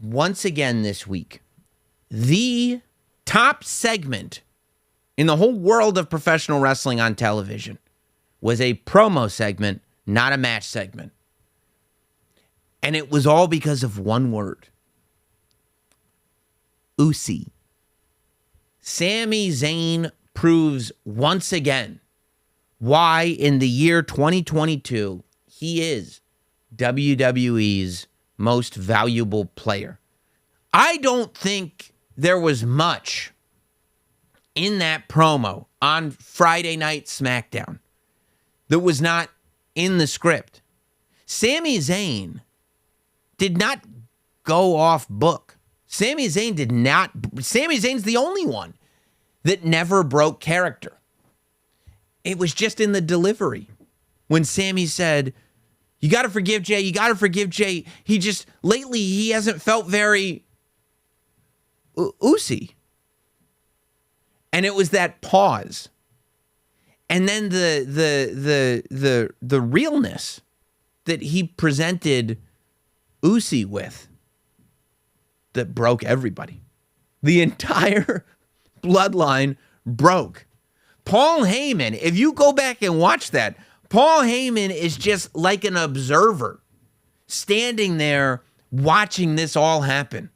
once again this week, the top segment in the whole world of professional wrestling on television was a promo segment, not a match segment. And it was all because of one word. Ucey. Sami Zayn proves once again why in the year 2022 he is WWE's most valuable player. I don't think there was much in that promo on Friday Night Smackdown that was not in the script. Sami Zayn did not go off book. Sami Zayn's the only one that never broke character. It was just in the delivery. When Sami said, you got to forgive Jay, you got to forgive Jay. Lately, he hasn't felt very Ucey. And it was that pause. And then the realness that he presented Ucey with that broke everybody. The entire bloodline broke. Paul Heyman, if you go back and watch that, Paul Heyman is just like an observer standing there watching this all happen.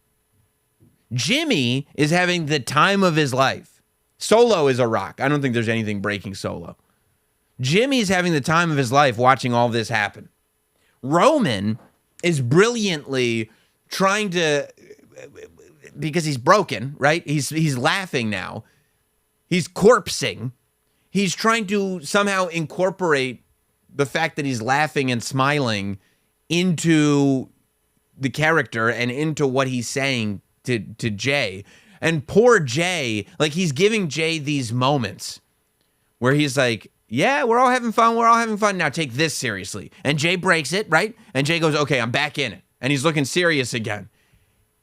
Jimmy is having the time of his life. Solo is a rock. I don't think there's anything breaking Solo. Jimmy's having the time of his life watching all this happen. Roman is brilliantly trying to, because he's broken, right? He's laughing now. He's corpsing. He's trying to somehow incorporate the fact that he's laughing and smiling into the character and into what he's saying to Jay. And poor Jay, like he's giving Jay these moments where he's like, yeah, we're all having fun. We're all having fun. Now take this seriously. And Jay breaks it, right? And Jay goes, okay, I'm back in it. And he's looking serious again.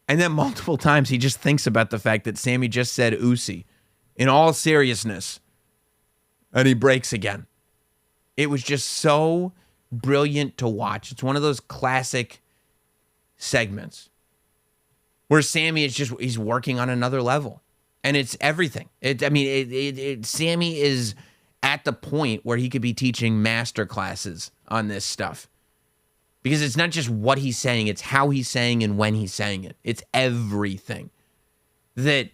And then multiple times he just thinks about the fact that Sami just said Ucey in all seriousness. And he breaks again. It was just so brilliant to watch. It's one of those classic segments where Sami is he's working on another level. And it's everything. Sami is at the point where he could be teaching master classes on this stuff. Because it's not just what he's saying, it's how he's saying and when he's saying it. It's everything. That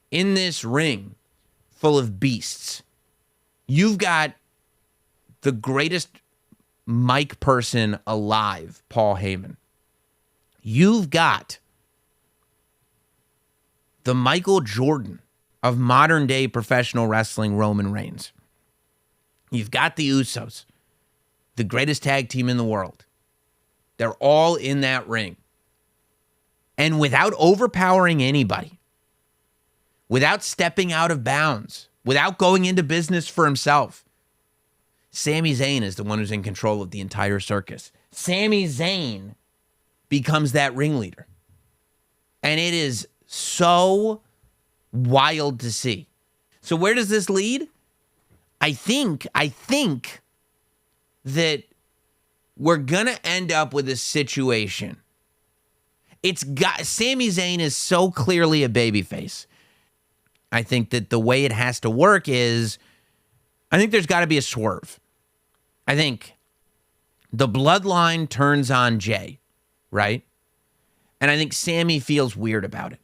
in this ring full of beasts, you've got the greatest mic person alive, Paul Heyman. You've got the Michael Jordan of modern day professional wrestling, Roman Reigns. You've got the Usos, the greatest tag team in the world. They're all in that ring. And without overpowering anybody, without stepping out of bounds, without going into business for himself, Sami Zayn is the one who's in control of the entire circus. Sami Zayn becomes that ringleader. And it is so wild to see. So where does this lead? I think that we're going to end up with a situation. Sami Zayn is so clearly a babyface. I think that the way it has to work is, I think there's got to be a swerve. I think the bloodline turns on Jay, right? And I think Sami feels weird about it.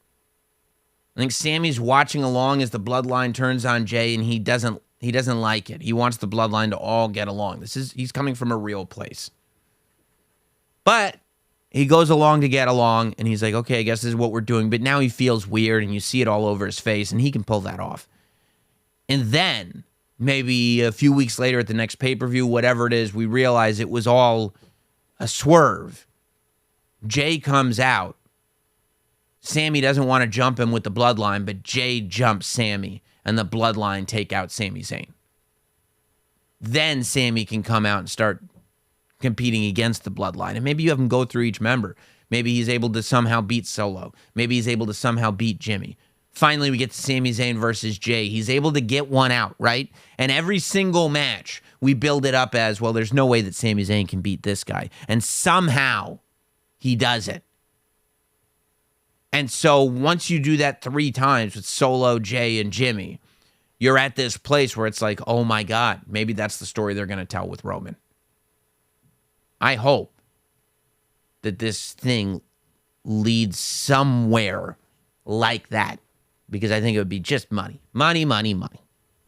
I think Sami's watching along as the bloodline turns on Jay, and he doesn't like it. He wants the bloodline to all get along. He's coming from a real place. But he goes along to get along, and he's like, okay, I guess this is what we're doing. But now he feels weird, and you see it all over his face, and he can pull that off. And then, maybe a few weeks later at the next pay-per-view, whatever it is, we realize it was all a swerve. Jay comes out. Sami doesn't want to jump him with the bloodline, but Jay jumps Sami, and the bloodline take out Sami Zayn. Then Sami can come out and start competing against the bloodline. And maybe you have him go through each member. Maybe he's able to somehow beat Solo. Maybe he's able to somehow beat Jimmy. Finally, we get to Sami Zayn versus Jay. He's able to get one out, right? And every single match, we build it up as, well, there's no way that Sami Zayn can beat this guy. And somehow, he does it. And so once you do that 3 times with Solo, Jay, and Jimmy, you're at this place where it's like, oh my God, maybe that's the story they're going to tell with Roman. I hope that this thing leads somewhere like that, because I think it would be just money, money, money, money.